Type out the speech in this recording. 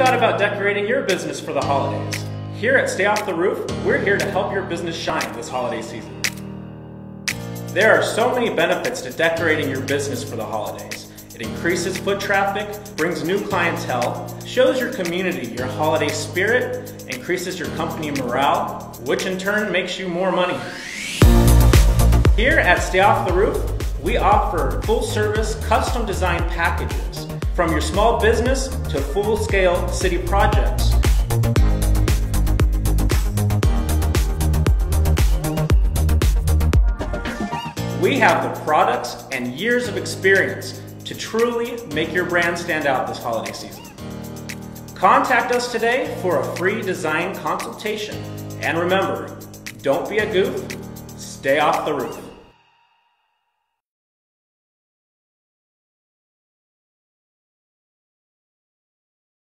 thought about decorating your business for the holidays? Here at Stay Off the Roof, we're here to help your business shine this holiday season. There are so many benefits to decorating your business for the holidays. It increases foot traffic, brings new clientele, shows your community your holiday spirit, increases your company morale, which in turn makes you more money. Here at Stay Off the Roof, we offer full-service, custom design packages, from your small business to full-scale city projects. We have the products and years of experience to truly make your brand stand out this holiday season. Contact us today for a free design consultation. And remember, don't be a goof, stay off the roof.